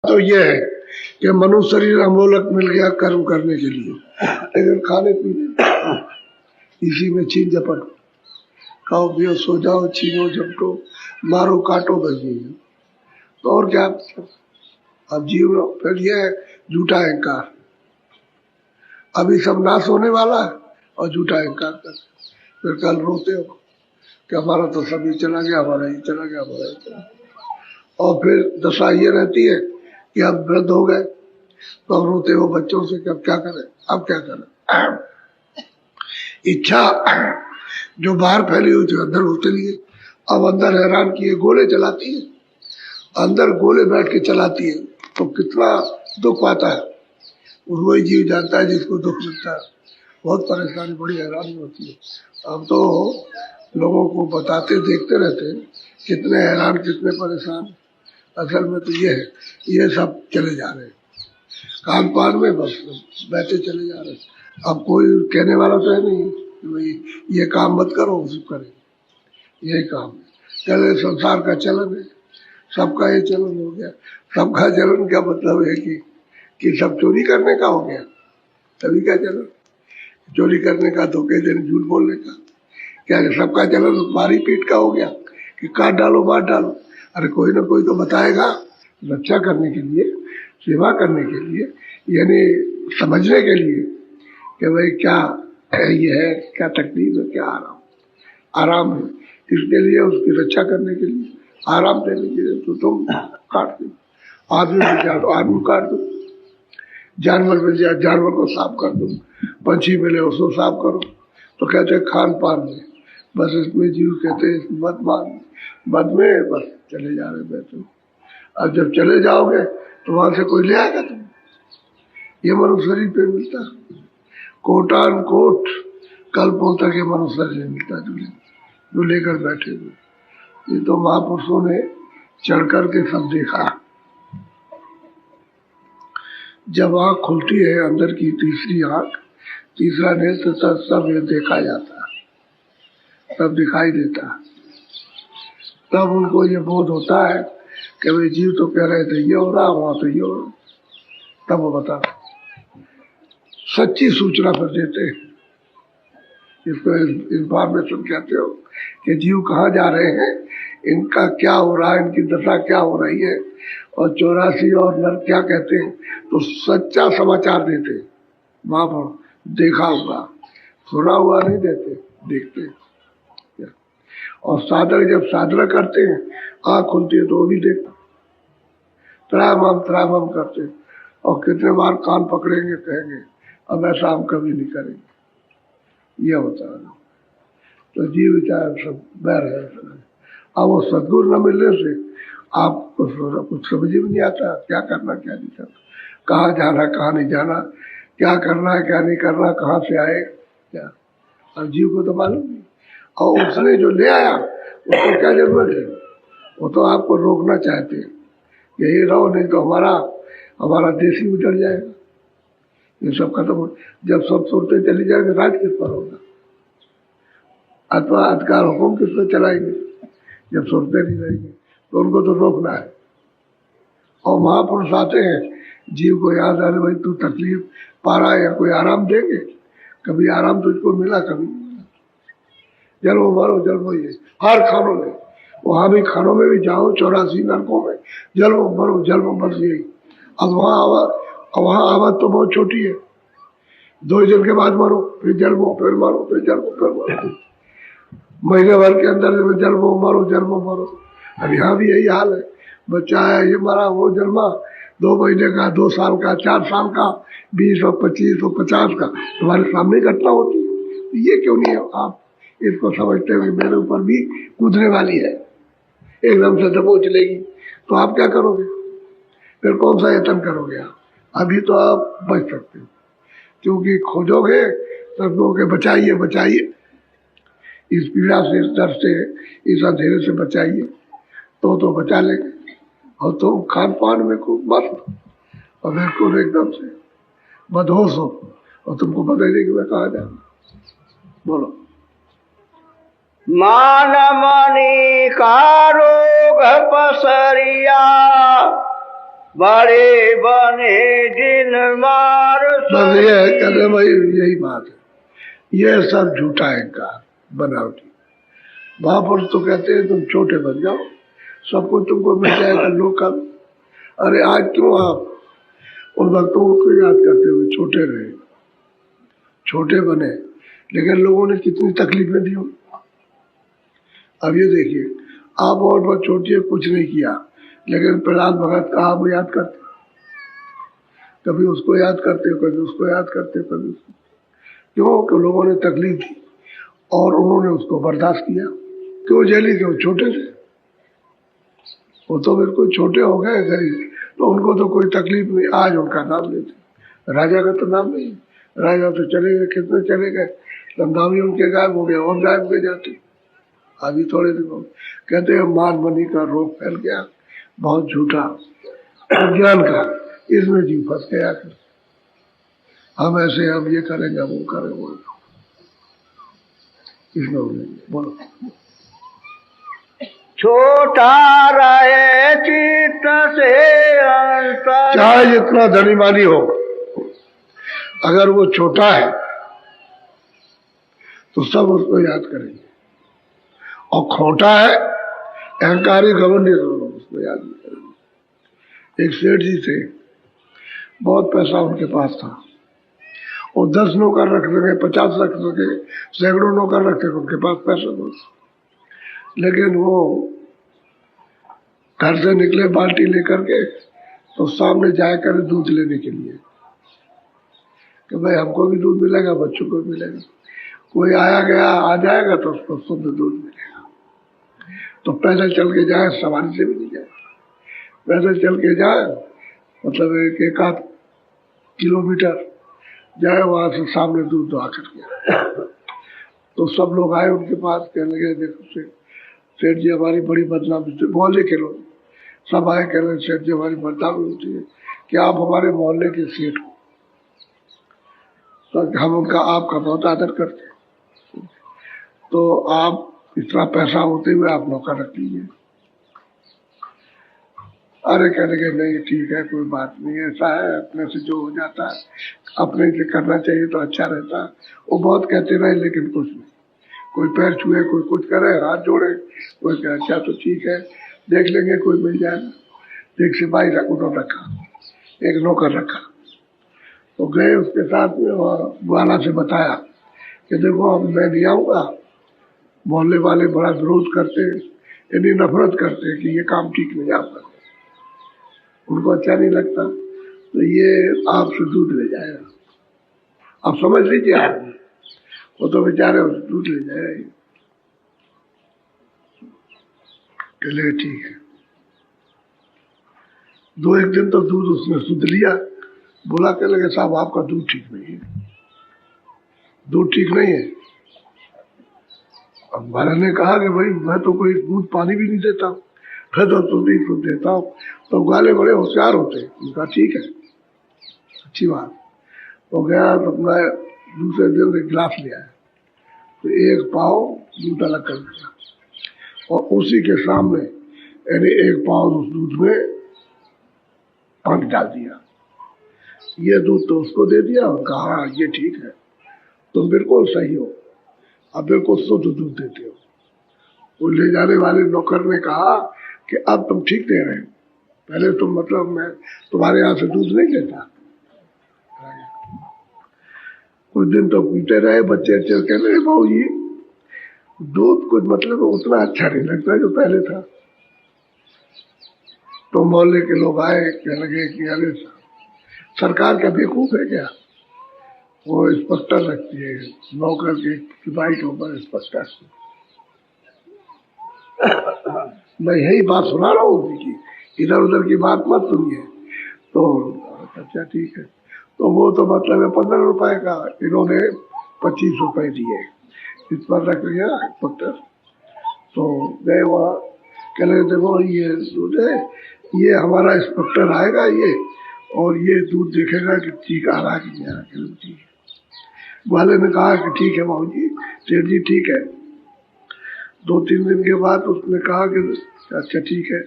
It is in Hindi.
तो ये है कि मनुष्य शरीर अमोलक मिल गया कर्म करने के लिए, लेकिन खाने पीने इसी में छीन झपट, खाओ पियो सो जाओ, छीनो झपटो, मारो काटो, बस यही है। तो और क्या अब जीव। फिर ये है झूठा अहंकार, अभी सब नाश होने वाला है और झूठा अहंकार कर, फिर कल रोते हो कि हमारा तो सब ही चला गया, हमारा ही चला गया, हमारा ही चला गया। और फिर दशा ये रहती है कि अब वृद्ध हो गए तो अब रोते हो बच्चों से कि अब क्या करें, अब क्या करें। इच्छा जो बाहर फैली हुई थी अंदर घुस लिए, अब अंदर हैरान किए गोले चलाती है, अंदर गोले बैठ के चलाती है, तो कितना दुख पाता है वही जीव जानता है जिसको दुख मिलता है। बहुत परेशानी, बड़ी हैरानी होती है। अब तो लोगों को बताते देखते रहते हैं कितने हैरान कितने परेशान। असल में तो ये है, ये सब चले जा रहे हैं खान पान में, बस बैठे चले जा रहे हैं। अब कोई कहने वाला तो है नहीं कि भाई ये काम मत करो, उसको करें, यही काम है। कहते संसार का चलन है, सबका ये चलन हो गया। सबका चलन क्या मतलब है कि सब चोरी करने का हो गया, तभी क्या चलन, चोरी करने का, धोखे देने, झूठ बोलने का। क्या सबका चलन मारी पीट का हो गया कि काट डालो मार डालो। अरे कोई ना कोई तो बताएगा, रक्षा करने के लिए, सेवा करने के लिए, यानी समझने के लिए कि भाई क्या ये है, क्या तकलीफ है, क्या आराम है, इसके लिए उसकी रक्षा करने के लिए, आराम देने के लिए। तो तुम काट दो, आदमी मिल जाए तो आदमी काट दो, जानवर मिल जाए जानवर को साफ कर दो, पंछी मिले उसको साफ करो। तो कहते हैं खान पान में, बस इसमें जीव कहते हैं मद में बस चले जा रहे बैठे। अब जब चले जाओगे तो वहां से कोई ले आएगा तुम, ये मनुष्य शरीर पे मिलता, कोटान कोट कल्पों तक ये मनुष्य शरीर मिलता जो लेकर बैठे हुए। ये तो महापुरुषों ने चढ़ करके सब देखा। जब आँख खुलती है अंदर की तीसरी आँख, तीसरा नेत्र, सब ये देखा जाता है, सब दिखाई देता है। तब उनको ये बोध होता है कि भाई जीव तो कह रहे थे ये हो रहा, वहां तो ये हो रहा। तब वो बता सच्ची सूचना पर देते हैं, इसको इंफॉर्मेशन कहते हो कि जीव कहाँ जा रहे हैं, इनका क्या हो रहा है, इनकी दशा क्या हो रही है, और 84 और नर क्या कहते हैं। तो सच्चा समाचार देते, वहां पर देखा हुआ सुना हुआ नहीं देते, देखते। और साधक जब साधना करते हैं आँख खुलती है तो वो भी देखते, त्रामम करते हैं। और कितने बार कान पकड़ेंगे, कहेंगे अब ऐसा हम कभी नहीं करेंगे, ये होता है। तो जीव विचार सब बैर है। अब वो सदगुरु न मिलने से आपको कुछ समझ ही नहीं आता, क्या करना क्या नहीं करना, कहाँ जाना कहाँ नहीं जाना, क्या करना है क्या नहीं करना, कहाँ से आए क्या। अब जीव को तो मालूम नहीं, और उसने जो ले आया उसको क्या जरूरत है। वो तो आपको रोकना चाहते हैं, यही रहो नहीं तो हमारा देश ही उजड़ जाएगा, ये सब खत्म हो। जब सब सुनते चली जाएंगे राज किस पर होगा, अथवा अधिकार हुक्म किस पर चलाएंगे जब सुनते नहीं रहेंगे। तो उनको तो रोकना है। और महापुरुष आते हैं, जीव को याद आने भाई तू तकलीफ पा रहा है या कोई आराम देंगे, कभी आराम तुझको मिला कभी नहीं मिला। जन्म मरो जन्म ये हर खानों में, वहां भी खानों में भी जाओ, 84 नरकों में जन्म मरो बस यही। अब वहां आवाज तो बहुत छोटी है, 2 दिन के बाद मरो, फिर जन्मो फिर मरो, फिर जन्मो फिर मरो, महीने भर के अंदर जन्मो मरो। अब यहाँ भी यही हाल है, बच्चा है ये मरा, वो जन्मा, 2 महीने का, 2 साल का, 4 साल का, 20 और 25 और 50 का तुम्हारे सामने घटना होती है। तो ये क्यों नहीं है आप इसको समझते हुए मेरे ऊपर भी कूदने वाली है, एकदम से दबोच लेगी, तो आप क्या करोगे, फिर कौन सा यत्न करोगे आप। अभी तो आप बच सकते हो, क्योंकि खोजोगे तो कहोगे बचाइए, इस पीड़ा से, इस दर्द से, इस अंधेरे से बचाइए, तो बचा लेंगे। और तुम खान पान में खूब मस्त और बिल्कुल एकदम से बदहोश हो, और तुमको पता ही नहीं कि मैं कहाँ जाऊँ। बोलो। मान मणि का रोग पसरिया, बड़े बने जिन मार। बस ये है, कहते भाई यही बात है, ये सब झूठा है इनका, बनावटी। महापुरुष तो कहते हैं तुम छोटे बन जाओ, सब कुछ तुमको मिल जाएगा लोकल। अरे आज क्यों आप उन भक्तों को याद करते हुए छोटे रहे, छोटे बने, लेकिन लोगों ने कितनी तकलीफें दी। अब ये देखिए, आप और बहुत छोटी है, कुछ नहीं किया, लेकिन प्रहलाद भगत का आप याद करते, कभी उसको याद करते, कभी उसको याद करते, कभी उसको। क्यों? कि लोगों ने तकलीफ दी और उन्होंने उसको बर्दाश्त किया। क्यों जेली? क्यों? छोटे थे वो, तो बिल्कुल छोटे हो गए गरीब, तो उनको तो कोई तकलीफ नहीं। आज उनका नाम लेते, राजा का तो नाम नहीं। राजा तो चले गए, कितने चले गए, नाम ही उनके गायब हो गए और गायब हो जाते। अभी थोड़े दिनों कहते हैं मान मनी का रोग फैल गया, बहुत झूठा अज्ञान का, इसमें जीव फंस गया। हम ऐसे, हम ये करेंगे, वो करेंगे, वो इसमें बोलो। छोटा रहे चित्त से अंतर। चाहे जितना धनी मानी हो, अगर वो छोटा है तो सब उसको याद करेंगे, और खोटा है, अहंकारी घमंडी, उसको याद नहीं करेंगे। एक सेठ जी थे, बहुत पैसा उनके पास था, वो 10 नौकर रख सके, 50 रख सके, सैकड़ों नौकर रखे, उनके पास पैसा बहुत। लेकिन वो घर से निकले बाल्टी लेकर के, तो सामने जाया करे दूध लेने के लिए कि भाई हमको भी दूध मिलेगा, बच्चों को भी मिलेगा। कोई आया गया आ जाएगा तो उसको शुद्ध दूध मिलेगा। तो पैदल चल के जाए, सवारी से भी नहीं जाए, पैदल चल के जाए, मतलब एक आध किलोमीटर जाए, वहां से सामने दूध दुआ करके। तो सब लोग आए उनके पास, कहने लगे देखो सेठ जी हमारी बड़ी बदनामी होती है। मोहल्ले के लोग सब आए, कह रहे सेठ जी हमारी बदनामी होती है कि आप हमारे मोहल्ले के सेठ हो, तो हम उनका आपका बहुत आदर करते हैं, तो आप इतना पैसा होते हुए आप नौकर रख लीजिए। अरे कहने के नहीं ठीक है, कोई बात नहीं, ऐसा है, अपने से जो हो जाता है अपने से करना चाहिए तो अच्छा रहता है। वो बहुत कहते रहे, लेकिन कुछ नहीं, कोई पैर छुए, कोई कुछ करे, हाथ जोड़े, कोई कहे अच्छा तो ठीक है देख लेंगे, कोई मिल जाएगा। एक सिपाही उन्होंने रखा, एक नौकर रखा, तो गए उसके साथ में, वाला से बताया कि देखो अब मैं नहीं आऊंगा, मोहल्ले वाले बड़ा विरोध करते, इतनी नफरत करते कि ये काम ठीक नहीं आपका, उनको अच्छा नहीं लगता, तो ये आपसे दूध ले जाएगा। आप समझ लीजिए, आप वो तो बेचारे दूध ले जाएगा। चले ठीक है, 2-1 दिन तो दूध उसने शुद्ध लिया। बोला कह लगे साहब आपका दूध ठीक नहीं है, दूध ठीक नहीं है। अब महाराज ने कहा कि भाई मैं तो कोई दूध पानी भी नहीं देता, फिर तो दूध ही शुद्ध देता हूँ। तो गाले बड़े होशियार होते, उनका ठीक है, अच्छी बात। तो गया तो अपना दूसरे दिन एक गिलास ले आया, तो 1 पाव दूध अलग कर दिया, और उसी के सामने यानी 1 पाव उस दूध में पानी डाल दिया। ये दूध तो उसको दे दिया और कहा हाँ ये ठीक है, तुम बिल्कुल सही हो, अब बिल्कुल शुद्ध दूध देते हो। वो ले जाने वाले नौकर ने कहा कि अब तुम ठीक दे रहे हो, पहले तुम मतलब मैं तुम्हारे यहाँ से दूध नहीं लेता। कुछ दिन तो पीते रहे, बच्चे अच्छे कहने लगे भाऊ जी दूध कुछ मतलब उतना अच्छा नहीं लगता जो पहले था। तो मोहल्ले के लोग आए, कहने लगे कि अरे सरकार क्या बेवकूफ है क्या, वो इंस्पेक्टर रखती है, नौकर के सिपाही के ऊपर इंस्पेक्टर। मैं यही बात सुना रहा हूँ कि इधर उधर की बात मत सुनिए। तो अच्छा ठीक है, तो वो तो मतलब 15 रुपए का, इन्होंने 25 रुपए दिए, इस पर रख लिया इंस्पेक्टर। तो गए वहाँ, कह रहे देखो ये दूध है, ये हमारा इंस्पेक्टर आएगा ये, और ये दूध देखेगा कि ठीक आ रहा कि नहीं आ रहा। ठीक है, वाले ने कहा कि ठीक है बाबू जी, सेठ जी ठीक है। 2-3 दिन के बाद उसने कहा कि अच्छा ठीक है,